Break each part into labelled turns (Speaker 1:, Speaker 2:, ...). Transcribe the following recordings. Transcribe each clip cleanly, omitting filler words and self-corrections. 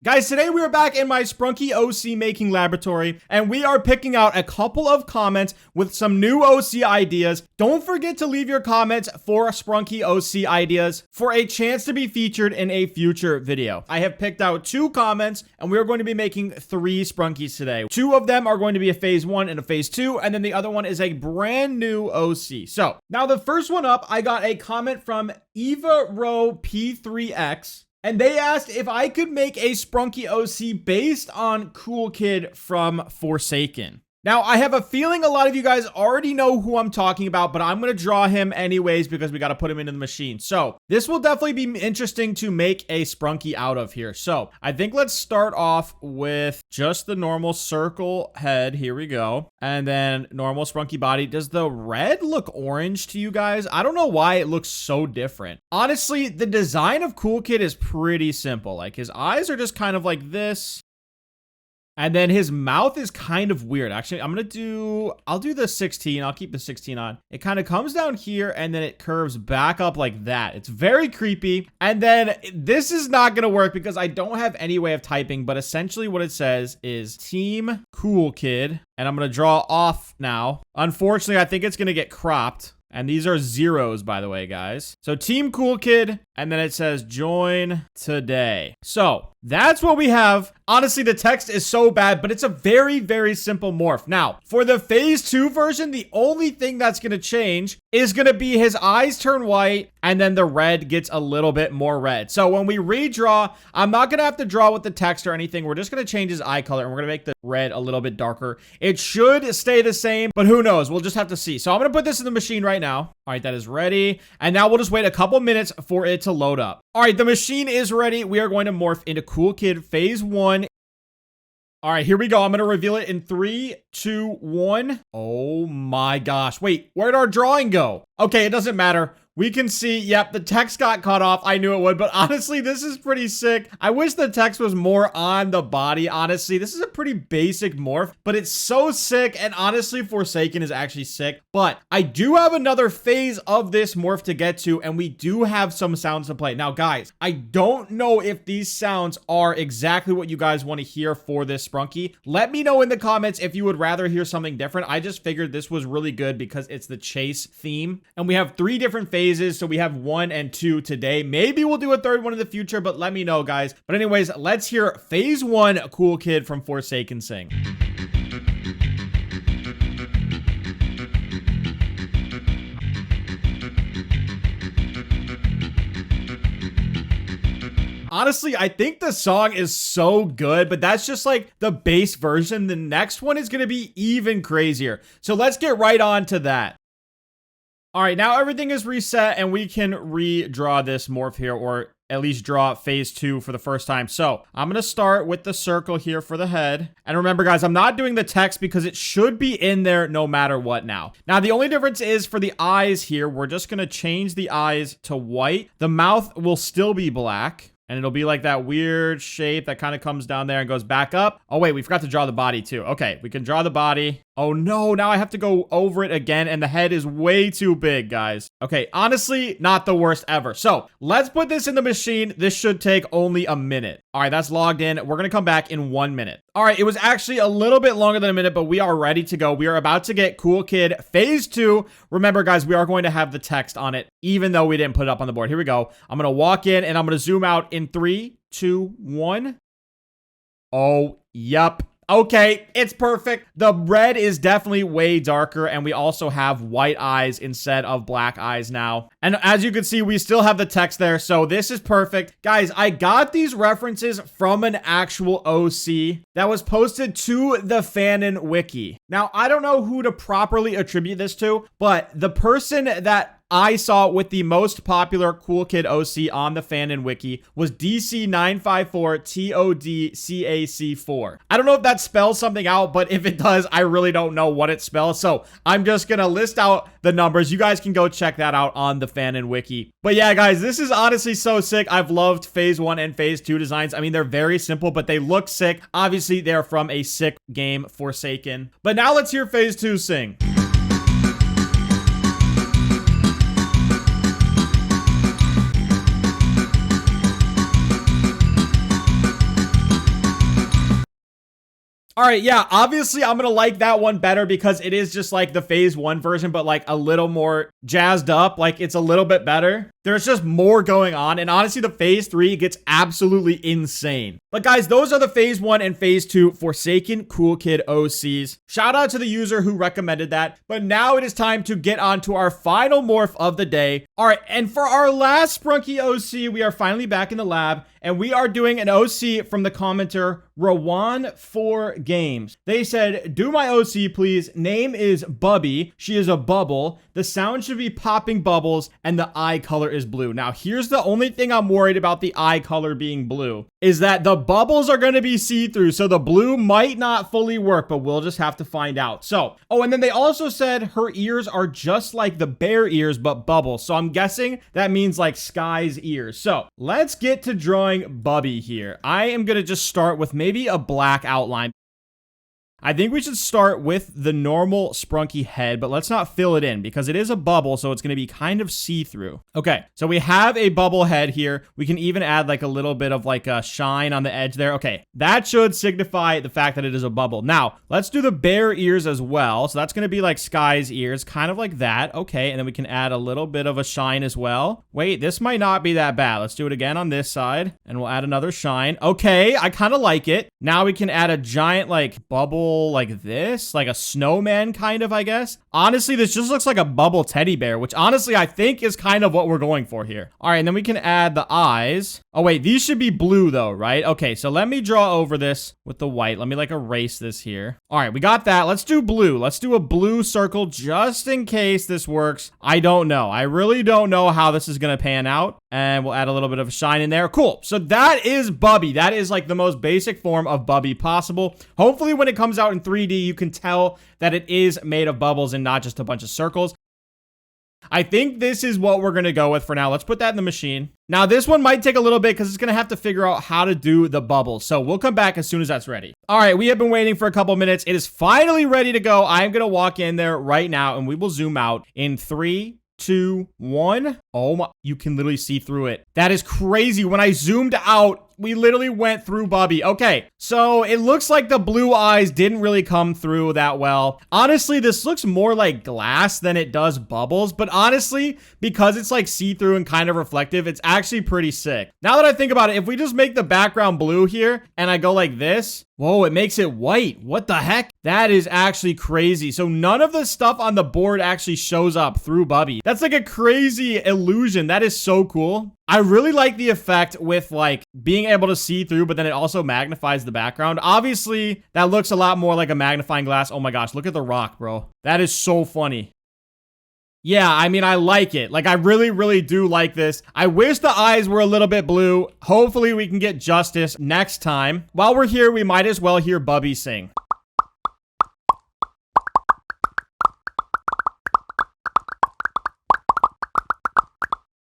Speaker 1: Guys, today we are back in my Sprunky OC making laboratory, and we are picking out a couple of comments with some new OC ideas. Don't forget to leave your comments for Sprunky OC ideas for a chance to be featured in a future video. I have picked out 2 comments, and we are going to be making 3 Sprunkies today. 2 of them are going to be a phase 1 and a phase 2, and then the other one is a brand new OC. So, now the first one up, I got a comment from Eva Row P3X. And they asked if I could make a Sprunky OC based on Cool Kid from Forsaken. Now, I have a feeling a lot of you guys already know who I'm talking about, but I'm going to draw him anyways because we got to put him into the machine. So, this will definitely be interesting to make a Sprunky out of here. So, I think let's start off with just the normal circle head. Here we go. And then normal Sprunky body. Does the red look orange to you guys? I don't know why it looks so different. Honestly, the design of Cool Kid is pretty simple. Like, his eyes are just kind of like this. And then his mouth is kind of weird. Actually, I'll do the 16. I'll keep the 16 on. It kind of comes down here and then it curves back up like that. It's very creepy. And then this is not going to work because I don't have any way of typing, but essentially what it says is Team Cool Kid. And I'm going to draw off now. Unfortunately, I think it's going to get cropped. And these are zeros, by the way, guys. So Team Cool Kid, and then it says join today. So that's what we have. Honestly, the text is so bad, but it's a very, very simple morph. Now, for the phase 2 version, the only thing that's going to change is going to be his eyes turn white, and then the red gets a little bit more red. So when we redraw, I'm not going to have to draw with the text or anything. We're just going to change his eye color, and we're going to make the red a little bit darker. It should stay the same, but who knows? We'll just have to see. So I'm going to put this in the machine right now. All right, that is ready. And now we'll just wait a couple minutes for it to load up. All right, the machine is ready. We are going to morph into Cool Kid phase 1. All right, here we go. I'm going to reveal it in 3, 2, 1. Oh my gosh. Wait, where'd our drawing go? Okay, it doesn't matter. We can see, yep, the text got cut off. I knew it would, but honestly, this is pretty sick. I wish the text was more on the body, honestly. This is a pretty basic morph, but it's so sick, and honestly, Forsaken is actually sick. But I do have another phase of this morph to get to, and we do have some sounds to play. Now, guys, I don't know if these sounds are exactly what you guys want to hear for this Sprunky. Let me know in the comments if you would rather hear something different. I just figured this was really good because it's the chase theme, and we have 3 different phases. So we have 1 and 2 today. Maybe we'll do a 3rd one in the future, but let me know, guys. But anyways, let's hear phase 1 Cool Kid from Forsaken sing. Honestly, I think the song is so good, but that's just like the base version. The next one is going to be even crazier. So let's get right on to that. All right, now everything is reset and we can redraw this morph here, or at least draw phase 2 for the first time. So I'm going to start with the circle here for the head. And remember, guys, I'm not doing the text because it should be in there no matter what now. Now, the only difference is for the eyes here, we're just going to change the eyes to white. The mouth will still be black. And it'll be like that weird shape that kind of comes down there and goes back up. Oh, wait, we forgot to draw the body too. Okay, we can draw the body. Oh no, now I have to go over it again and the head is way too big, guys. Okay, honestly, not the worst ever. So let's put this in the machine. This should take only a minute. All right, that's logged in. We're gonna come back in 1 minute. All right, it was actually a little bit longer than a minute, but we are ready to go. We are about to get Cool Kid phase 2. Remember, guys, we are going to have the text on it, even though we didn't put it up on the board. Here we go. I'm gonna walk in and I'm gonna zoom out in 3, 2, 1. Oh, yep. Okay, it's perfect. The red is definitely way darker, and we also have white eyes instead of black eyes now. And as you can see, we still have the text there, so this is perfect. Guys, I got these references from an actual OC that was posted to the Fanon Wiki. Now, I don't know who to properly attribute this to, but the person that I saw with the most popular Cool Kid OC on the Fanon Wiki was DC954TODCAC4. I don't know if that spells something out, but if it does, I really don't know what it spells. So I'm just gonna list out the numbers. You guys can go check that out on the Fanon Wiki. But yeah, guys, this is honestly so sick. I've loved phase 1 and phase 2 designs. I mean, they're very simple, but they look sick. Obviously, they're from a sick game, Forsaken. But now let's hear phase 2 sing. All right, yeah, obviously I'm gonna like that one better because it is just like the phase 1 version, but like a little more jazzed up. Like it's a little bit better. There's just more going on. And honestly, the phase 3 gets absolutely insane. But guys, those are the phase 1 and phase 2 Forsaken Cool Kid OCs. Shout out to the user who recommended that. But now it is time to get on to our final morph of the day. All right, and for our last Sprunky OC, we are finally back in the lab. And we are doing an OC from the commenter Rawan4Games. They said, do my OC please. Name is Bubby. She is a bubble. The sound should be popping bubbles and the eye color is blue. Now here's the only thing I'm worried about the eye color being blue is that the bubbles are going to be see-through. So the blue might not fully work, but we'll just have to find out. So, oh, and then they also said her ears are just like the bear ears, but bubbles. So I'm guessing that means like Sky's ears. So let's get to drawing Bubby here. I am going to just start with maybe a black outline. I think we should start with the normal Sprunky head, but let's not fill it in because it is a bubble, so it's going to be kind of see-through. Okay, so we have a bubble head here. We can even add like a little bit of like a shine on the edge there. Okay, that should signify the fact that it is a bubble. Now, let's do the bear ears as well. So that's going to be like Sky's ears, kind of like that. Okay, and then we can add a little bit of a shine as well. Wait, this might not be that bad. Let's do it again on this side, and we'll add another shine. Okay, I kind of like it. Now we can add a giant like bubble like this, like a snowman kind of, I guess. Honestly, this just looks like a bubble teddy bear, which honestly I think is kind of what we're going for here. All right, and then we can add the eyes. Oh wait, these should be blue though, right? Okay, so let me draw over this with the white. Let me like erase this here. All right, we got that. Let's do blue. Let's do a blue circle just in case this works. I don't know. I really don't know how this is gonna pan out. And we'll add a little bit of a shine in there. Cool. So that is Bubby. That is like the most basic form of Bubby possible. Hopefully when it comes out in 3D, you can tell that it is made of bubbles and not just a bunch of circles. I think this is what we're going to go with for now. Let's put that in the machine. Now, this one might take a little bit because it's going to have to figure out how to do the bubbles. So we'll come back as soon as that's ready. All right, we have been waiting for a couple minutes. It is finally ready to go. I'm going to walk in there right now and we will zoom out in 3, 2, 1. Oh my, you can literally see through it. That is crazy. When I zoomed out, we literally went through Bubby. Okay, so it looks like the blue eyes didn't really come through that well. Honestly, this looks more like glass than it does bubbles, but honestly, because it's like see-through and kind of reflective, it's actually pretty sick. Now that I think about it, if we just make the background blue here and I go like this, whoa, it makes it white. What the heck? That is actually crazy. So none of the stuff on the board actually shows up through Bubby. That's like a crazy illusion. That is so cool. I really like the effect with like being able to see through, but then it also magnifies the background. Obviously, that looks a lot more like a magnifying glass. Oh my gosh, look at the rock, bro. That is so funny. Yeah, I mean, I like it. Like, I really, really do like this. I wish the eyes were a little bit blue. Hopefully, we can get justice next time. While we're here, we might as well hear Bubby sing.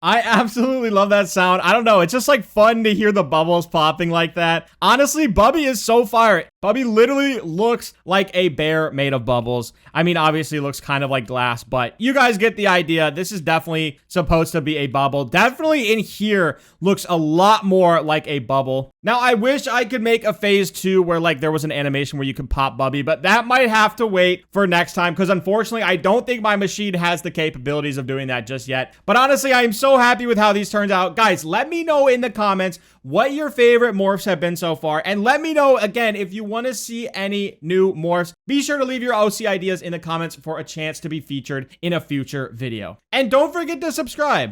Speaker 1: I absolutely love that sound. I don't know. It's just like fun to hear the bubbles popping like that. Honestly, Bubby is so fire. Bubby literally looks like a bear made of bubbles. I mean, obviously it looks kind of like glass, but you guys get the idea. This is definitely supposed to be a bubble. Definitely in here looks a lot more like a bubble. Now, I wish I could make a phase 2 where like there was an animation where you can pop Bubby, but that might have to wait for next time because unfortunately, I don't think my machine has the capabilities of doing that just yet. But honestly, I am so happy with how these turned out. Guys, let me know in the comments what your favorite morphs have been so far. And let me know, again, if you want to see any new morphs. Be sure to leave your OC ideas in the comments for a chance to be featured in a future video. And don't forget to subscribe.